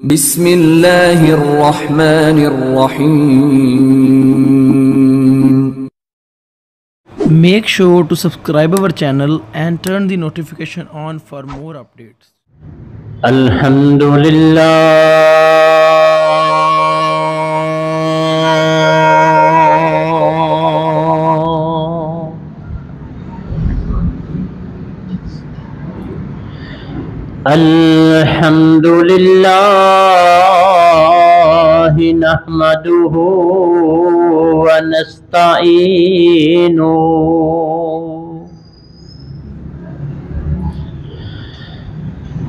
بسم اللہ الرحمن الرحیم. Make sure to subscribe our channel and turn the notification on for more updates. الحمدللہ الحمدللہ نحمده ونستعینه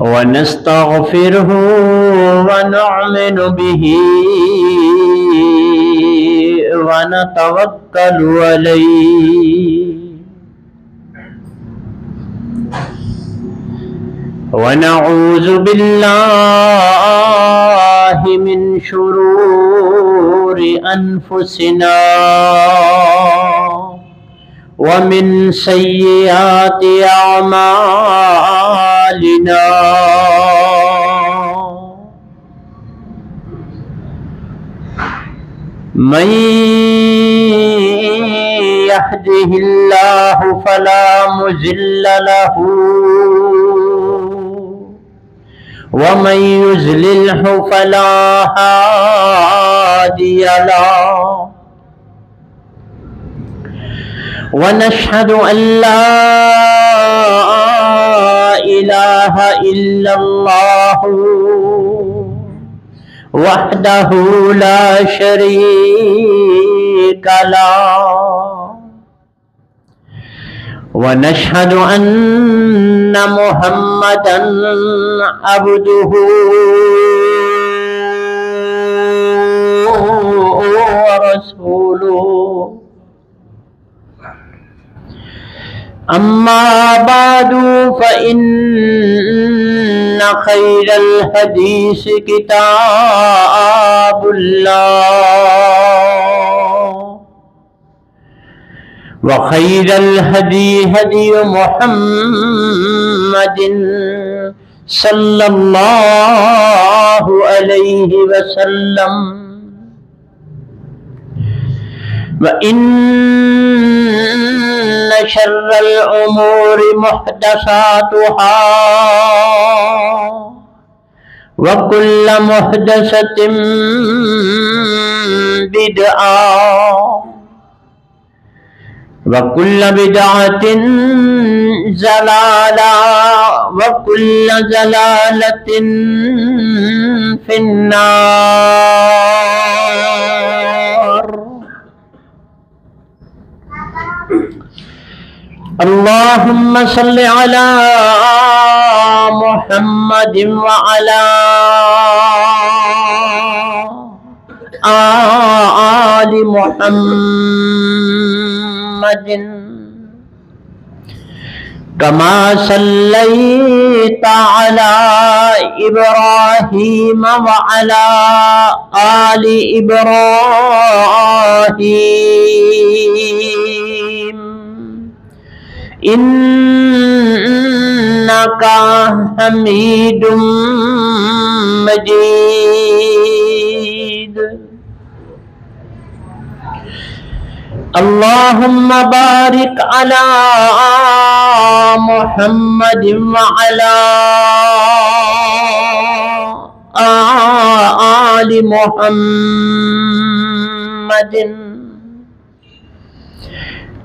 ونستغفره ونؤمن به ونتوکل علیہ ونعوذ باللہ من شرور انفسنا ومن سیئات اعمالنا من يهده الله فلا مضل له ومن يضلله فلا هادي له ونشهد أن لا إله إلا الله وحده لا شريك له ونشهد أن محمدًا عبده ورسوله أما بعد فإن خير الحديث كتاب الله وخير الهدي هدي محمد صلى الله عليه وسلم وإن شر الأمور محدثاتها وكل محدثة بدعة وكل بدعة ضلالة وكل ضلالة في النار. اللهم صل على محمد وعلى آل محمد كما صليت على إبراهيم وعلى آل إبراهيم إنك حميد مجيد. اللهم بارك على محمد وعلى آل محمد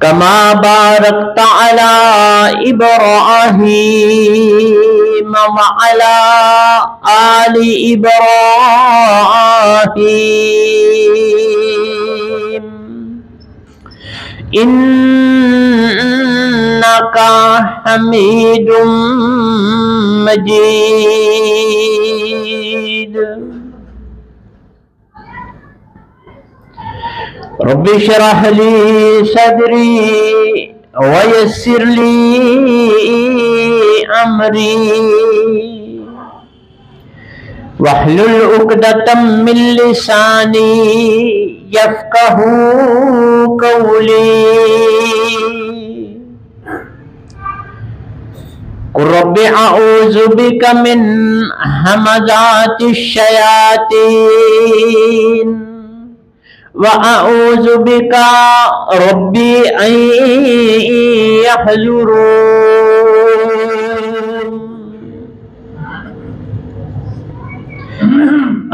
كما باركت على إبراهيم وعلى آل إبراهيم إنك حميد مجيد. رب اشرح لي صدري ويسر لي أمري واحلل عقدة من لساني يفقهوا قولي. قل رب اعوذ بک من همزات الشیاطین واعوذ بک ربی ان یحضرون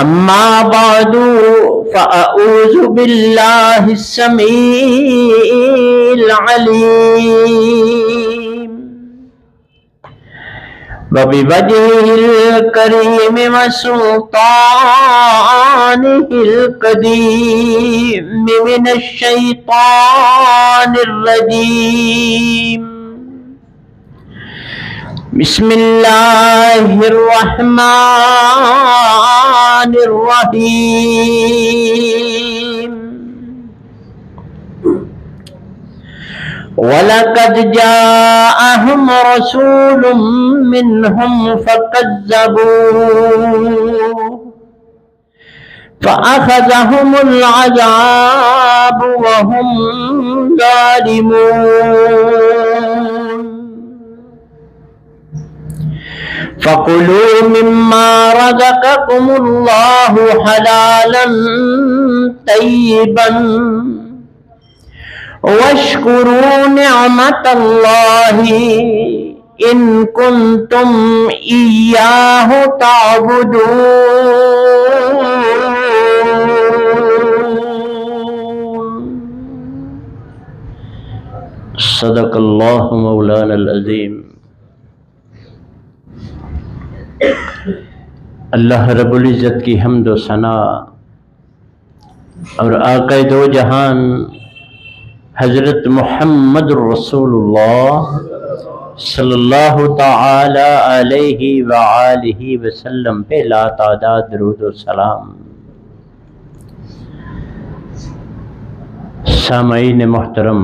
اما بعد فاعوذ باللہ السمیع العلیم وبوجهه الكريم وسلطانه القديم من الشيطان الرجيم بسم الله الرحمن الرحيم وَلَقَدْ جَاءَهُمْ رَسُولٌ مِّنْهُمْ فَكَذَّبُوهُ فَأَخَذَهُمُ الْعَذَابُ وَهُمْ ظَالِمُونَ فَكُلُوا مِمَّا رَزَقَكُمُ اللَّهُ حَلَالًا طَيِّبًا وَاشْكُرُوا نِعْمَةَ اللَّهِ إِن كُنتُمْ إِيَّاهُ تَعْبُدُونَ صدق اللہ مولانا العظیم۔ اللہ رب العزت کی حمد و ثنا اور آقا دو جہان حضرت محمد رسول اللہ صلی اللہ تعالی علیہ وآلہ وسلم پہ لا تعداد درود و سلام۔ سامعین محترم،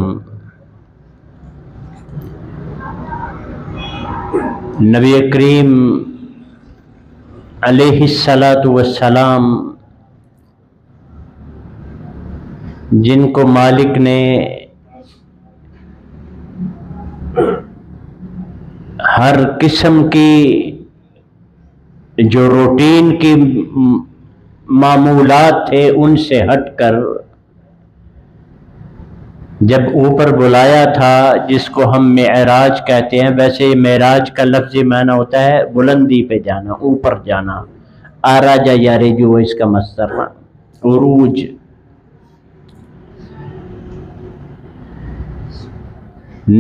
نبی کریم علیہ الصلاۃ والسلام جن کو مالک نے ہر قسم کی جو روٹین کی معمولات تھے ان سے ہٹ کر جب اوپر بلایا تھا، جس کو ہم معراج کہتے ہیں، ویسے معراج کا لفظی معنی ہوتا ہے بلندی پہ جانا، اوپر جانا، آراجا یارجو اس کا مصدر عروج۔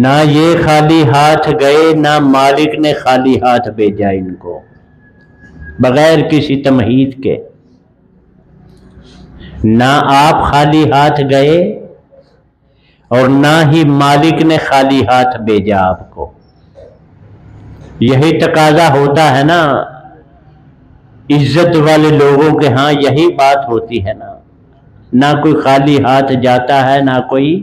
نہ یہ خالی ہاتھ گئے، نہ مالک نے خالی ہاتھ بھیجا ان کو بغیر کسی تمہید کے، نہ آپ خالی ہاتھ گئے اور نہ ہی مالک نے خالی ہاتھ بھیجا آپ کو۔ یہی تقاضا ہوتا ہے نا عزت والے لوگوں کے ہاں، یہی بات ہوتی ہے نا، نہ کوئی خالی ہاتھ جاتا ہے نہ کوئی۔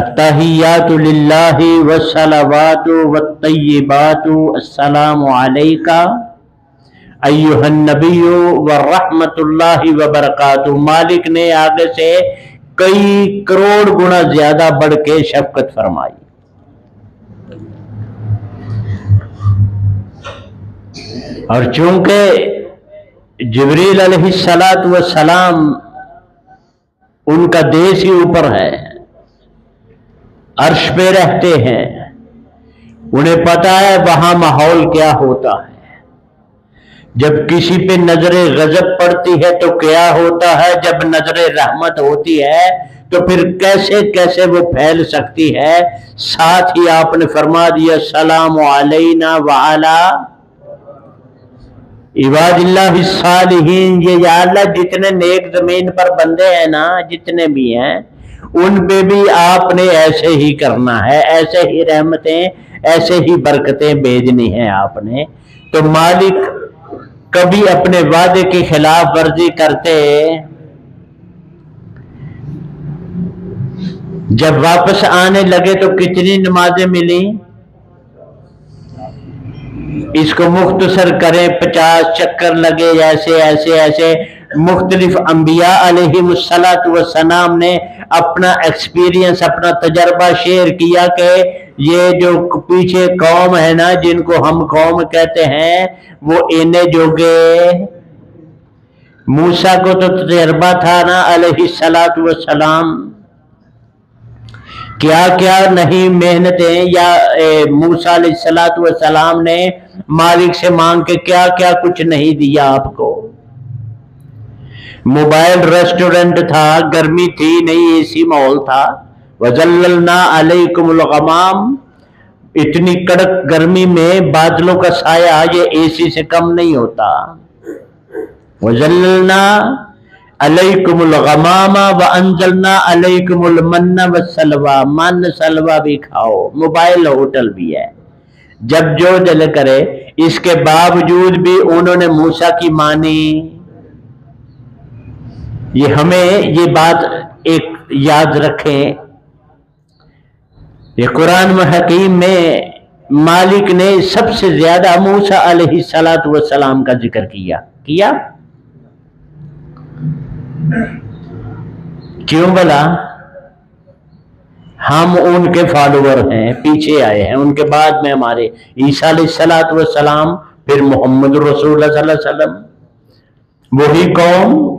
التحیات للہ والصلوات والطیبات السلام علیک ایھا النبی ورحمۃ اللہ وبرکاتہ۔ مالک نے آگے سے کئی کروڑ گنا زیادہ بڑھ کے شفقت فرمائی۔ اور چونکہ جبریل علیہ السلام ان کا دیس ہی اوپر ہے، عرش پہ رہتے ہیں، انہیں پتا ہے وہاں ماحول کیا ہوتا ہے۔ جب کسی پہ نظر غضب پڑتی ہے تو کیا ہوتا ہے، جب نظر رحمت ہوتی ہے تو پھر کیسے کیسے وہ پھیل سکتی ہے۔ ساتھ ہی آپ نے فرما دیا السلام علینا وعلی عباد اللہ الصالحین۔ یہ یا اللہ جتنے نیک زمین پر بندے ہیں نا، جتنے بھی ہیں، ان پہ بھی آپ نے ایسے ہی کرنا ہے، ایسے ہی رحمتیں، ایسے ہی برکتیں بھیجنی ہیں آپ نے۔ تو مالک کبھی اپنے وعدے کی خلاف ورزی کرتے، جب واپس آنے لگے تو کتنی نمازیں ملیں؟ اس کو مختصر کریں، 50 چکر لگے، ایسے ایسے ایسے مختلف انبیاء علیہ السلام نے اپنا ایکسپیرینس اپنا تجربہ شیئر کیا کہ یہ جو پیچھے قوم ہے نا جن کو ہم قوم کہتے ہیں وہ انہیں جو گے موسیٰ کو تو تجربہ تھا نا علیہ السلام کیا کیا نہیں محنتیں یا موسیٰ علیہ السلام نے مالک سے مانگ کے کیا کیا کچھ نہیں دیا آپ کو موبائل ریسٹورنٹ تھا گرمی تھی نہیں اے سی ماحول تھا وَظَلَّلْنَا عَلَيْكُمُ الْغَمَامَ اتنی کڑک گرمی میں بادلوں کا سایہ یہ اے سی سے کم نہیں ہوتا وَظَلَّلْنَا عَلَيْكُمُ الْغَمَامَ وَأَنزَلْنَا عَلَيْكُمُ الْمَنَّ وَالسَّلْوَىٰ من سلوہ بھی کھاؤ موبائل ہوٹل بھی ہے جب جو دل کرے اس کے باوجود بھی انہوں نے موسیٰ کی مانی یہ ہمیں یہ بات ایک یاد رکھیں یہ قرآن حکیم میں مالک نے سب سے زیادہ موسیٰ علیہ السلام کا ذکر کیا کیوں بلا ہم ان کے فالوور ہیں پیچھے آئے ہیں ان کے بعد میں ہمارے عیسیٰ علیہ السلام پھر محمد رسول اللہ صلی اللہ علیہ وسلم وہی قوم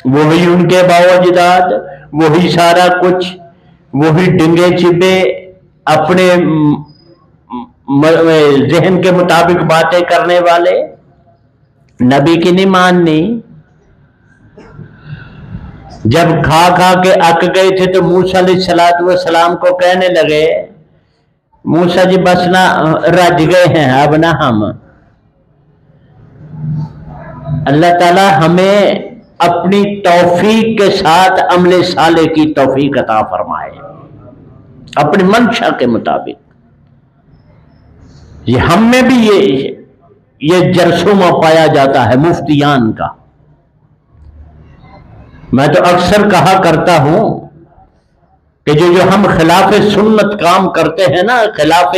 وہی ان کے باو اجداد وہی سارا کچھ وہی ڈنگے چبے اپنے ذہن کے مطابق باتیں کرنے والے نبی کی نہیں ماننی جب کھا کھا کے اک گئے تھے تو موسیٰ علیہ السلام کو کہنے لگے موسیٰ جی بس نہ رج گئے ہیں اب نہ ہم اللہ تعالی ہمیں اپنی توفیق کے ساتھ عمل صالح کی توفیق عطا فرمائے اپنی منشا کے مطابق یہ ہم میں بھی یہ جرثومہ پایا جاتا ہے مفتیان کا میں تو اکثر کہا کرتا ہوں کہ جو ہم خلاف سنت کام کرتے ہیں نا خلاف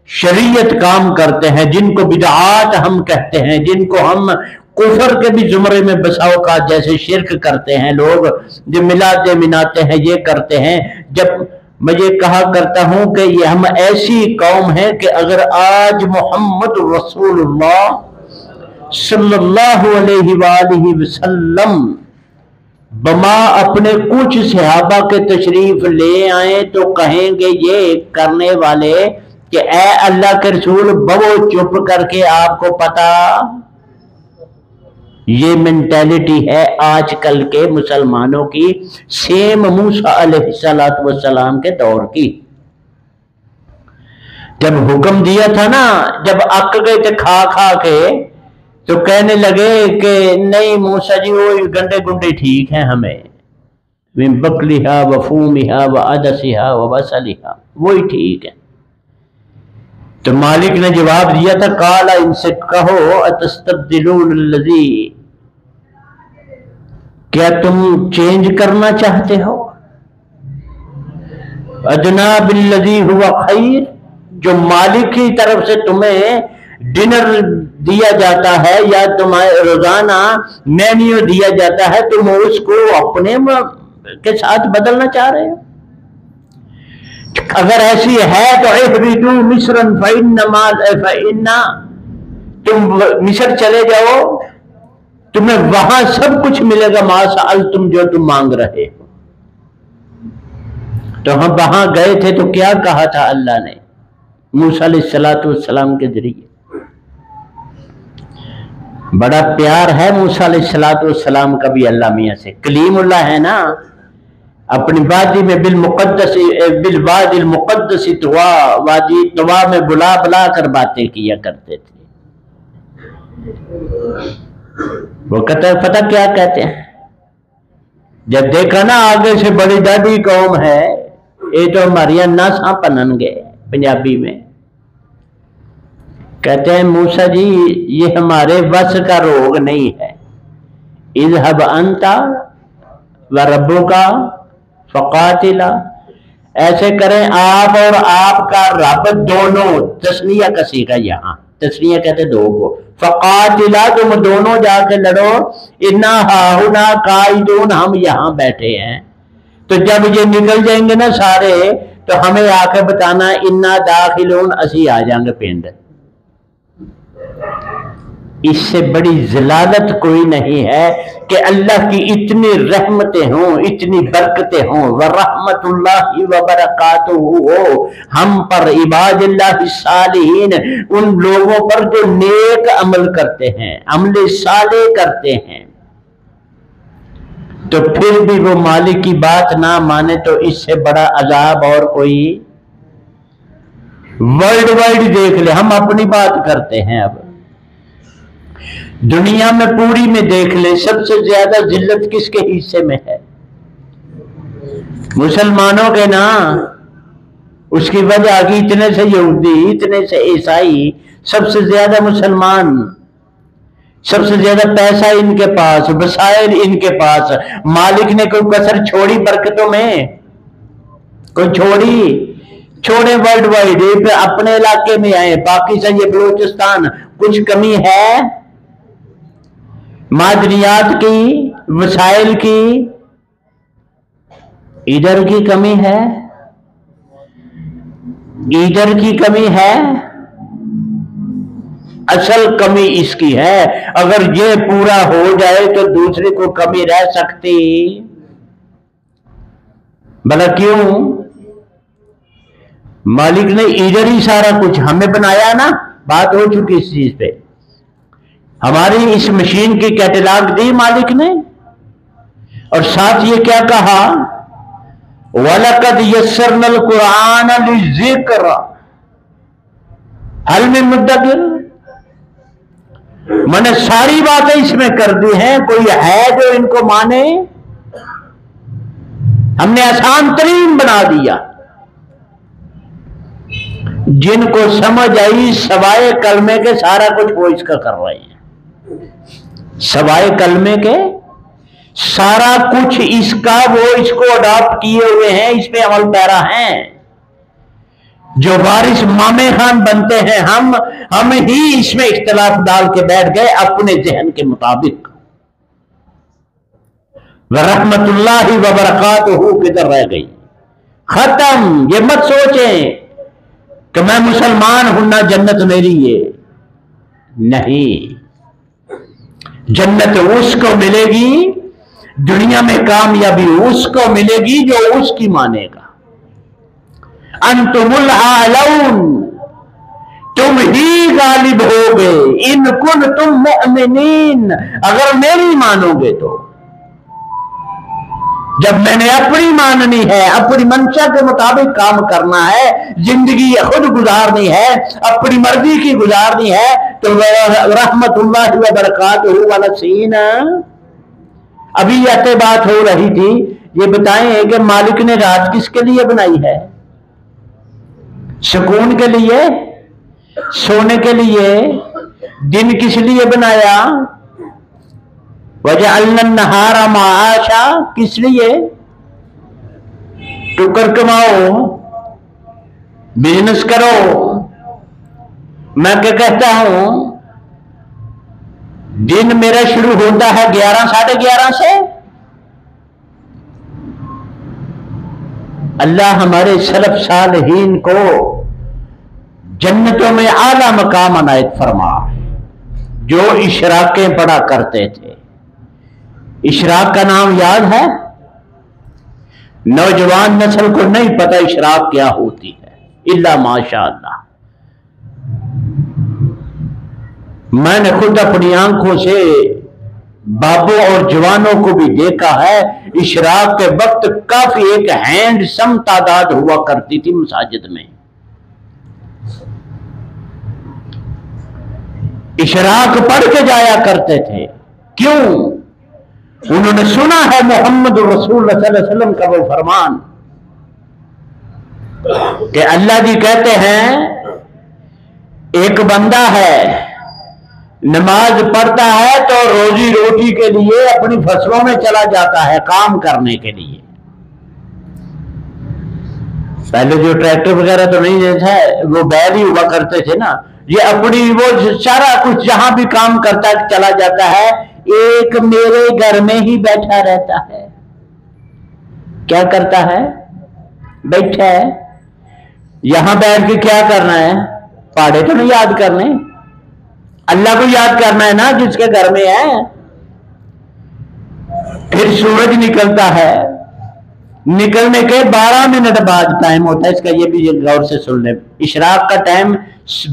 شریعت کام کرتے ہیں جن کو بدعات ہم کہتے ہیں جن کو ہم کفر کے بھی زمرے میں بسا اوقات جیسے شرک کرتے ہیں لوگ جو ملاتے مناتے ہیں یہ کرتے ہیں جب میں یہ کہا کرتا ہوں کہ یہ ہم ایسی قوم ہے کہ اگر آج محمد رسول اللہ صلی اللہ علیہ وآلہ وسلم بما اپنے کچھ صحابہ کے تشریف لے آئیں تو کہیں گے یہ کرنے والے کہ اے اللہ کے رسول بہو چپ کر کے آپ کو پتا یہ مینٹیلٹی ہے آج کل کے مسلمانوں کی سیم موسیٰ علیہ السلام کے دور کی جب حکم دیا تھا نا جب اک گئے تھے کھا کھا کے تو کہنے لگے کہ نہیں موسیٰ جی وہ گنڈے گنڈے ٹھیک ہیں ہمیں من بقلہا وفومہا وعدسہا وبصلہا وہی ٹھیک ہے تو مالک نے جواب دیا تھا قال ان سے کہو اتستبدلون الذی کیا تم چینج کرنا چاہتے ہو ادنا بالذی هو خیر جو مالک کی طرف سے تمہیں ڈنر دیا جاتا ہے یا تمہیں روزانہ مینیو دیا جاتا ہے تم اس کو اپنے کے ساتھ بدلنا چاہ رہے ہو اگر ایسی ہے تو اہبطوا مصرا فإن تم مصر چلے جاؤ تمہیں وہاں سب کچھ ملے گا ما سألتم جو تم مانگ رہے ہو تو ہم وہاں گئے تھے تو کیا کہا تھا اللہ نے موسیٰ علیہ السلام کے ذریعے بڑا پیار ہے موسیٰ علیہ السلام کا بھی اللہ میاں سے کلیم اللہ ہے نا اپنی وادی میں بالوادی المقدس طوا وادی طوا میں بلا بلا کر باتیں کیا کرتے تھے وہ پتہ کیا کہتے ہیں جب دیکھا نا آگے سے بڑی دادی قوم ہے یہ تو ہماری ناساں پنن گے پنجابی میں کہتے ہیں موسیٰ جی یہ ہمارے بس کا روگ نہیں ہے اذهب انت وربک فقاتلا ایسے کریں آپ اور آپ کا رب دونوں تسنیہ کا صیغہ یہاں تسنیہ کہتے دو کو فقاتلا تم دونوں جا کے لڑو انا ہاہنا قائدون ہم یہاں بیٹھے ہیں تو جب یہ نکل جائیں گے نا سارے تو ہمیں آ کے بتانا انا داخلون، اسی آ جائیں گے پنڈ۔ اس سے بڑی ذلالت کوئی نہیں ہے کہ اللہ کی اتنی رحمتیں ہوں، اتنی برکتیں ہوں، ورحمت اللہ وبرکاتہ ہو ہم پر، عباد اللہ الصالحین، ان لوگوں پر جو نیک عمل کرتے ہیں، عمل صالح کرتے ہیں، تو پھر بھی وہ مالک کی بات نہ مانے تو اس سے بڑا عذاب اور کوئی ورلڈ وائڈ دیکھ لے۔ ہم اپنی بات کرتے ہیں، اب دنیا میں پوری میں دیکھ لیں سب سے زیادہ ذلت کس کے حصے میں ہے؟ مسلمانوں کے نا۔ اس کی وجہ کہ اتنے سے یہودی، اتنے سے عیسائی، سب سے زیادہ مسلمان، سب سے زیادہ پیسہ ان کے پاس، وسائل ان کے پاس۔ مالک نے کوئی کسر چھوڑی برکتوں میں؟ کوئی چھوڑے ورلڈ وائڈ، اپنے علاقے میں آئے، باقی سے یہ بلوچستان کچھ کمی ہے معدنیات کی، وسائل کی؟ ادھر کی کمی ہے، ادھر کی کمی ہے، اصل کمی اس کی ہے۔ اگر یہ پورا ہو جائے تو دوسرے کو کمی رہ سکتی؟ بھلا کیوں؟ مالک نے ادھر ہی سارا کچھ ہمیں بنایا نا، بات ہو چکی اس چیز پہ۔ ہماری اس مشین کی کیٹلاگ دی مالک نے، اور ساتھ یہ کیا کہا؟ وَلَقَدْ يَسَّرْنَا الْقُرْآنَ لِلذِّكْرِ هَلْ مِن مُدَّكِرٍ۔ میں نے ساری باتیں اس میں کر دی ہیں، کوئی ہے جو ان کو مانے؟ ہم نے آسان ترین بنا دیا۔ جن کو سمجھ آئی سوائے کلمے کے سارا کچھ وہ اس کا کر رہے ہیں، سوائے کلمے کے سارا کچھ اس کا وہ اس کو اڈاپٹ کیے ہوئے ہیں، اس پہ عمل پیرا ہیں۔ جو وارث مامے خان بنتے ہیں ہم ہی اس میں اختلاف ڈال کے بیٹھ گئے اپنے ذہن کے مطابق۔ ورحمت اللہ وبرکاتہ کدھر رہ گئی؟ ختم۔ یہ مت سوچیں کہ میں مسلمان ہوں نا جنت میری ہے، نہیں۔ جنت اس کو ملے گی، دنیا میں کامیابی اس کو ملے گی جو اس کی مانے گا۔ انتم الاعلون، تم ہی غالب ہوگے، ان کنتم مؤمنین، اگر میری مانو گے تو۔ جب میں نے اپنی ماننی ہے، اپنی منشا کے مطابق کام کرنا ہے، زندگی خود گزارنی ہے، اپنی مرضی کی گزارنی ہے، تو رحمت اللہ وبرکاتہ والا سین۔ ابھی یہ بات ہو رہی تھی، یہ بتائیں کہ مالک نے رات کس کے لیے بنائی ہے؟ سکون کے لیے، سونے کے لیے؟ دن کس لیے بنایا؟ وَجَعَلْنَا النَّهَارَ مَعَاشًا، کس لیے؟ ٹکر کماؤ، بزنس کرو۔ میں کیا کہتا ہوں، دن میرا شروع ہوتا ہے 11 ساڑھے 11 سے۔ اللہ ہمارے سلف صالحین کو جنتوں میں اعلیٰ مقام عنایت فرما، جو اشراقیں پڑھا کرتے تھے۔ اشراق کا نام یاد ہے؟ نوجوان نسل کو نہیں پتہ اشراق کیا ہوتی ہے، الا ماشاء اللہ۔ میں نے خود اپنی آنکھوں سے بابوں اور جوانوں کو بھی دیکھا ہے، اشراق کے وقت کافی ایک ہینڈ سم تعداد ہوا کرتی تھی مساجد میں۔ اشراق پڑھ کے جایا کرتے تھے، کیوں؟ انہوں نے سنا ہے محمد رسول اللہ صلی اللہ علیہ وسلم کا وہ فرمان کہ اللہ جی کہتے ہیں ایک بندہ ہے نماز پڑھتا ہے تو روزی روٹی کے لیے اپنی فصلوں میں چلا جاتا ہے کام کرنے کے لیے۔ پہلے جو ٹریکٹر وغیرہ تو نہیں تھا، وہ بیل ہی ہوا کرتے تھے نا، یہ اپنی وہ سارا کچھ جہاں بھی کام کرتا ہے چلا جاتا ہے، ایک میرے گھر میں ہی بیٹھا رہتا ہے۔ کیا کرتا ہے؟ بیٹھا ہے. یہاں بیٹھ کے کیا کرنا ہے؟ پہاڑے تو نہیں یاد کرنے، اللہ کو یاد کرنا ہے نا جس کے گھر میں ہے. پھر سورج نکلتا ہے، نکلنے کے 12 منٹ بعد ٹائم ہوتا ہے اس کا، یہ بھی غور سے سن لیں. اشراق کا ٹائم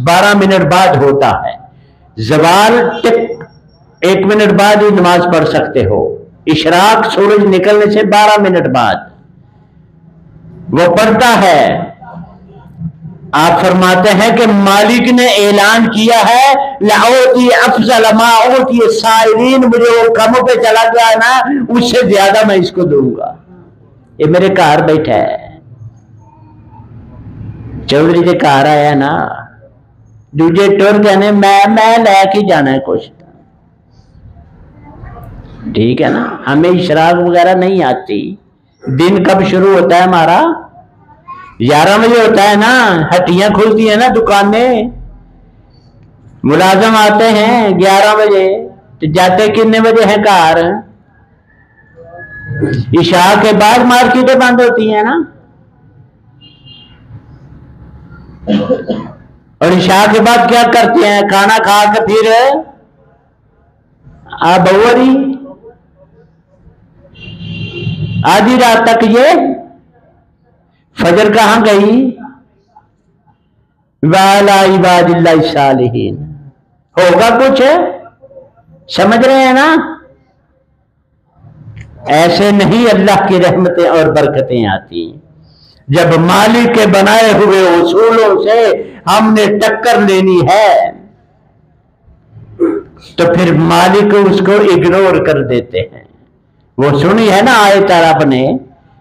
12 منٹ بعد ہوتا ہے. زوال ٹک 1 منٹ بعد ہی نماز پڑھ سکتے ہو. اشراق سورج نکلنے سے 12 منٹ بعد وہ پڑھتا ہے. آپ فرماتے ہیں کہ مالک نے اعلان کیا ہے لَأُعْطِي أَفْضَلَ مَا أُعْطِيَ السَّائِلِينَ، مجھے وہ کاموں پہ چلا گیا نا اس سے زیادہ میں اس کو دوں گا. یہ میرے گھر بیٹھا ہے، چودھری کے گھر آیا نا، دوجے ٹر کہنے میں لے کے جانا ہے کچھ. ٹھیک ہے نا، ہمیں اشراق وغیرہ نہیں آتی. دن کب شروع ہوتا ہے ہمارا؟ 11 بجے ہوتا ہے نا. ہٹیاں کھلتی ہیں نا، دکانیں، ملازم آتے ہیں 11 بجے تو جاتے کتنے بجے ہیں کار؟ عشاء کے بعد مارکیٹیں بند ہوتی ہیں نا. اور عشاء کے بعد کیا کرتے ہیں؟ کھانا کھا کے پھر بوری آدھی رات تک. یہ فجر کہاں گئی؟ وَعَلَىٰ عِبَادِ اللَّهِ الصَّالِحِينَ. ہوگا کچھ؟ سمجھ رہے ہیں نا؟ ایسے نہیں اللہ کی رحمتیں اور برکتیں آتی. جب مالک کے بنائے ہوئے اصولوں سے ہم نے ٹکر لینی ہے تو پھر مالک اس کو اگنور کر دیتے ہیں. وہ سنی ہے نا آیت عرب نے،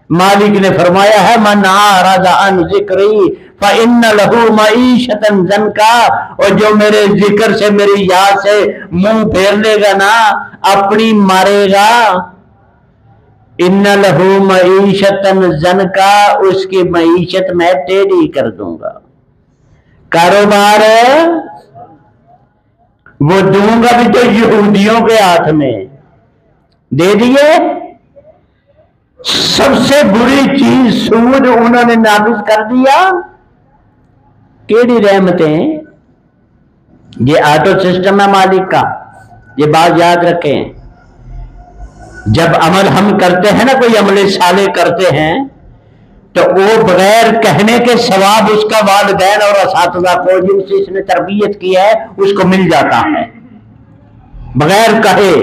مالک نے فرمایا ہے من اعرض عن ذکری فإن له معیشۃ ضنکا، اور جو میرے ذکر سے میری یاد سے منہ پھیر لے گا نا اپنی مارے گا. ان له معیشۃ ضنکا، اس کی معیشت میں ٹیڑھی کر دوں گا. کاروبار وہ دوں گا بھی تو یہودیوں کے ہاتھ میں دے دیے. سب سے بری چیز سود انہوں نے نافذ کر دیا. کیڑی رحمتیں. یہ آٹو سسٹم ہے مالک کا، یہ بات یاد رکھیں. جب عمل ہم کرتے ہیں نا، کوئی عمل صالح کرتے ہیں تو وہ بغیر کہنے کے ثواب اس کا والدین اور اساتذہ کو جن سے اس نے تربیت کی ہے اس کو مل جاتا ہے بغیر کہے.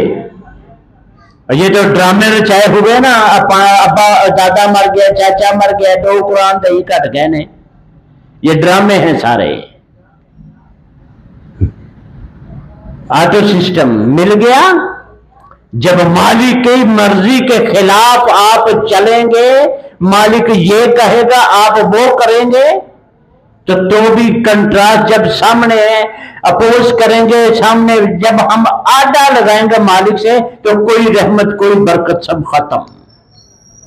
یہ تو ڈرامے رچائے ہوئے نا، ابا دادا مر گیا، چاچا مر گیا، 2 قرآن دہی کٹ گئے نے، یہ ڈرامے ہیں سارے. آٹو سسٹم مل گیا. جب مالک کی مرضی کے خلاف آپ چلیں گے، مالک یہ کہے گا آپ وہ کریں گے تو بھی کنٹراسٹ جب سامنے اپوز کریں گے، سامنے جب ہم آڈا لگائیں گے مالک سے تو کوئی رحمت کوئی برکت سب ختم.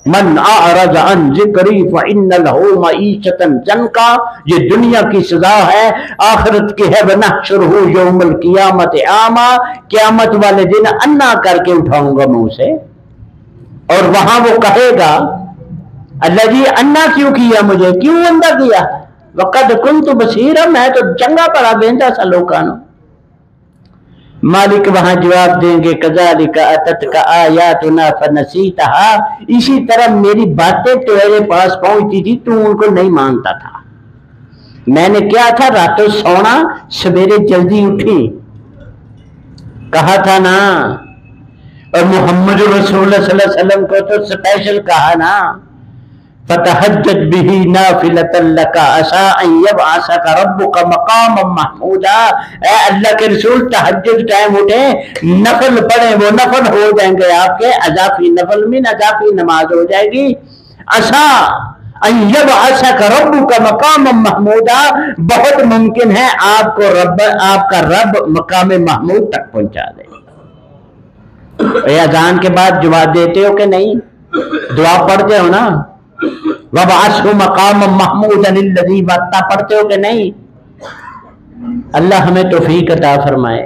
من اعرض عن ذکری فإن له معیشۃ ضنکا، یہ دنیا کی سزا ہے، آخرت کی ہے. ونحشرہ یوم القیامت اعمی، قیامت والے دن انا کر کے اٹھاؤں گا منہ سے. اور وہاں وہ کہے گا اللہ جی انا کیوں کیا، مجھے کیوں اندھا کیا؟ وقد کنت بصیرا، میں تو چنگا پڑا بیندا سا لوکانو. مالک وہاں جواب دیں گے کذالک اتتک آیاتنا فنسیتها، اسی طرح میری باتیں تیرے پاس پہنچتی تھی تو ان کو نہیں مانتا تھا. میں نے کیا تھا؟ راتوں سونا، سویرے جلدی اٹھی، کہا تھا نا. اور محمد رسول اللہ صلی اللہ علیہ وسلم کو تو سپیشل کہا نا فَتَحَجَّدْ بِهِ نَافِلَةً لَكَ عَسَىٰ أَن يَبْعَثَكَ رَبُّكَ مَقَامًا مَحْمُودًا. اے اللہ کے رسول تہجد ٹائم اٹھیں، نفل پڑھیں، وہ نفل ہو جائیں گے آپ کے. اضافی نفل میں اضافی نماز ہو جائے گی. عَسَىٰ أَن يَبْعَثَكَ رَبُّكَ مَقَامًا مَحْمُودًا، بہت ممکن ہے آپ کو آپ کا رب مقام محمود تک پہنچا دے. اذان کے بعد جواب دیتے ہو کہ نہیں؟ دعا پڑھتے ہو نا، وَبَعَثْهُ مَقَامًا مَحْمُودًا الَّذِي وَعَدتَّ، پڑھتے ہو کہ نہیں؟ اللہ ہمیں توفیق عطا فرمائے.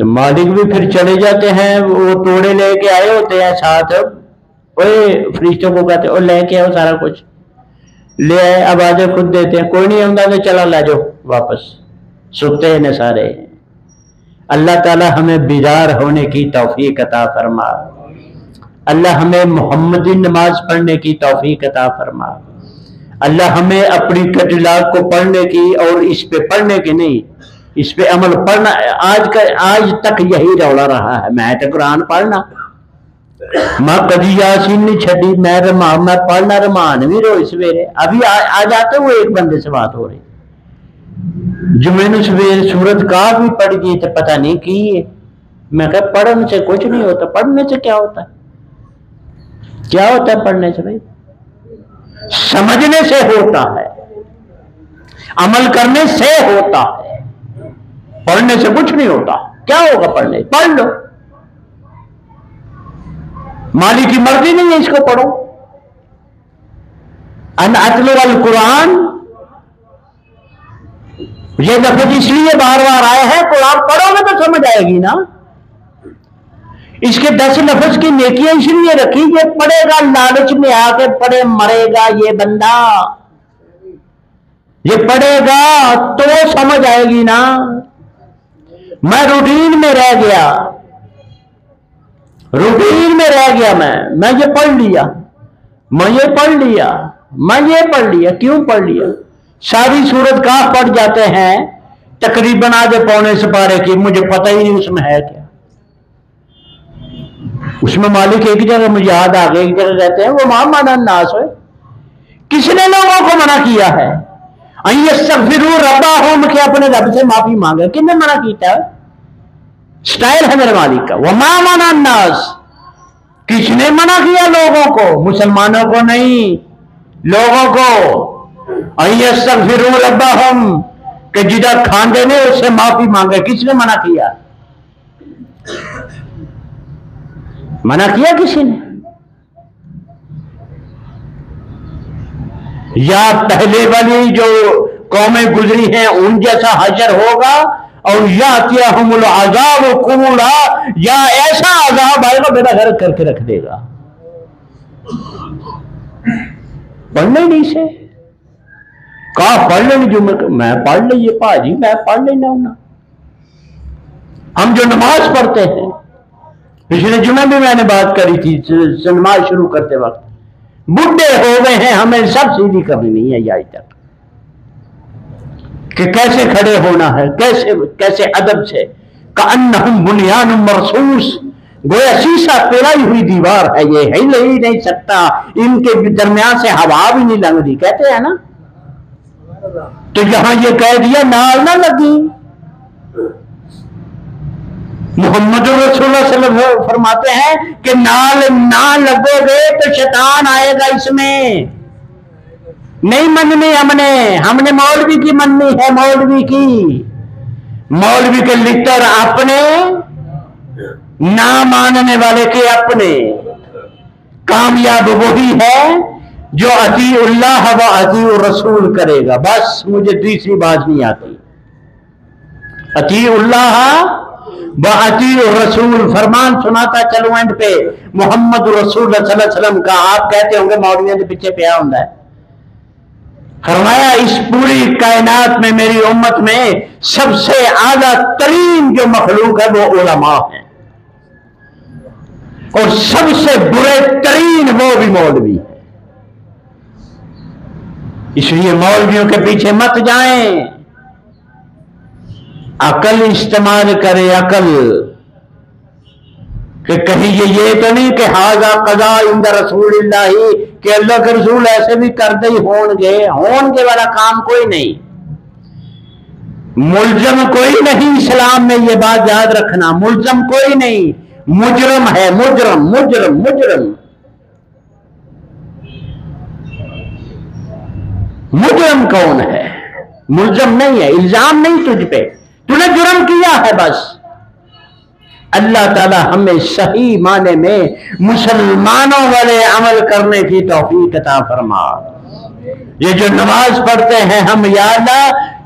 تو مالک بھی پھر چلے جاتے ہیں، وہ توڑے لے کے آئے ہوتے ہیں ساتھ، فرشتوں کو کہتے ہیں لے کے آؤ سارا کچھ، لے آئے، اب آجے خود دیتے ہیں، کوئی نہیں آتا تو چلا لے جاؤ واپس، سوتے ہیں سارے۔ اللہ تعالی ہمیں بیدار ہونے کی توفیق عطا فرما، اللہ ہمیں محمدی نماز پڑھنے کی توفیق عطا فرما، اللہ ہمیں اپنی کٹلاک کو پڑھنے کی اور اس پہ پڑھنے کی نہیں، اس پہ عمل پڑھنا۔ آج تک یہی رولا رہا ہے، میں تو قرآن پڑھنا، میں کدی یاسین نہیں چھڈی، میں پڑھنا رمان بھی روز سویرے۔ ابھی آج آتے ہوئے ایک بندے سے بات ہو رہی، جو میں نے سویرے سورت کہف بھی پڑھ گئی تو پتہ نہیں کی ہے۔ میں کہا پڑھنے سے کچھ نہیں ہوتا، پڑھنے سے کیا ہوتا ہے؟ کیا ہوتا ہے پڑھنے سے؟ بھائی سمجھنے سے ہوتا ہے، عمل کرنے سے ہوتا ہے، پڑھنے سے کچھ نہیں ہوتا۔ کیا ہوگا پڑھنے؟ پڑھ لو، مالک کی مرضی نہیں ہے اس کو پڑھو۔ ان اتلو القرآن، یہ لفظ اس لیے بار بار آئے ہیں، قرآن پڑھو گے تو سمجھ آئے گی نا۔ اس کے 10 لفظ کی نیکیاں اس لیے رکھی، یہ پڑھے گا لالچ میں آ کے پڑھے مرے گا یہ بندہ، یہ پڑھے گا تو سمجھ آئے گی نا۔ میں روٹین میں رہ گیا، میں یہ پڑھ لیا، میں یہ پڑھ لیا، کیوں پڑھ لیا؟ ساری سورت کہف پڑھ جاتے ہیں تقریباً آدھے پونے سپارے کی، مجھے پتہ ہی نہیں اس میں ہے کیا۔ اس میں مالک ایک جگہ مجھے یاد آ گیا، ایک جگہ کہتے ہیں وہ مانا الناس ہوئے، کس نے لوگوں کو منع کیا ہے ان یستغفروا ربہم، کہ اپنے رب سے معافی مانگے؟ کن نے منع کیتا ہے؟ سٹائل ہے میرے مالک کا، وما منع الناس، کس نے منع کیا لوگوں کو؟ مسلمانوں کو نہیں، لوگوں کو، ان یستغفروا ربہم، کہ جدھر کھاندے نے اس سے معافی مانگے۔ کس نے منع کیا؟ منع کیا کسی نے؟ یا پہلے والی جو قومیں گزری ہیں ان جیسا حشر ہوگا، اور یاتیہم العذاب قبلا، یا ایسا عذاب آئے گا بیڑا غرق کر کے رکھ دے گا۔ پڑھنے نہیں سے کہا پڑھ لیں، جو میں پڑھ لئیے پاجی، میں پڑھ لینا ہونا۔ ہم جو نماز پڑھتے ہیں، پچھلے جمعہ میں نے بات کری تھی، نماز شروع کرتے وقت بڈھے ہو گئے ہیں، ہمیں سب سیدھی کرنی نہیں ہے آج تک، کہ کیسے کھڑے ہونا ہے، کیسے ادب سے، کأنہم بنیان مرصوص، گویا شیشہ پیرائی ہوئی دیوار ہے، یہ ہل ہی نہیں سکتا، ان کے درمیان سے ہوا بھی نہیں لنگتی، کہتے ہیں نا۔ تو یہاں یہ کہہ دیا نال نہ لگی۔ محمد رسول اللہ صلی اللہ علیہ وسلم فرماتے ہیں کہ نال نہ لگو گے تو شیطان آئے گا اس میں۔ نہیں مننی ہم نے مولوی کی مننی ہے، مولوی کے لٹر اپنے، نہ ماننے والے کے اپنے۔ کامیاب وہی ہے جو اطیع اللہ و اطیع الرسول کرے گا۔ بس مجھے تیسری بات نہیں آتی، اطیع اللہ و اطیع الرسول، فرمان سناتا چلو اینڈ پہ محمد رسول اللہ صلی اللہ علیہ وسلم کا۔ آپ کہتے ہوں گے مولویوں کے پیچھے پیا ہوں ہے، فرمایا اس پوری کائنات میں میری امت میں سب سے اعلیٰ ترین جو مخلوق ہے وہ علماء ہیں، اور سب سے برے ترین وہ بھی مولوی ہیں۔ اس لیے مولویوں کے پیچھے مت جائیں، عقل استعمال کرے، عقل، کہ کہیں یہ تو نہیں کہ ھذا قضاء عند رسول اللہ، کہ اللہ کے رسول ایسے بھی کردے ہی ہون گے والا کام کوئی نہیں۔ ملزم کوئی نہیں اسلام میں، یہ بات یاد رکھنا، ملزم کوئی نہیں، مجرم ہے، مجرم۔ مجرم کون ہے؟ ملزم نہیں ہے، الزام نہیں تجھ پہ، تو نے جرم کیا ہے بس۔ اللہ تعالی ہمیں صحیح معنی میں مسلمانوں والے عمل کرنے کی توفیق عطا فرما۔ یہ جو نماز پڑھتے ہیں ہم، یا اللہ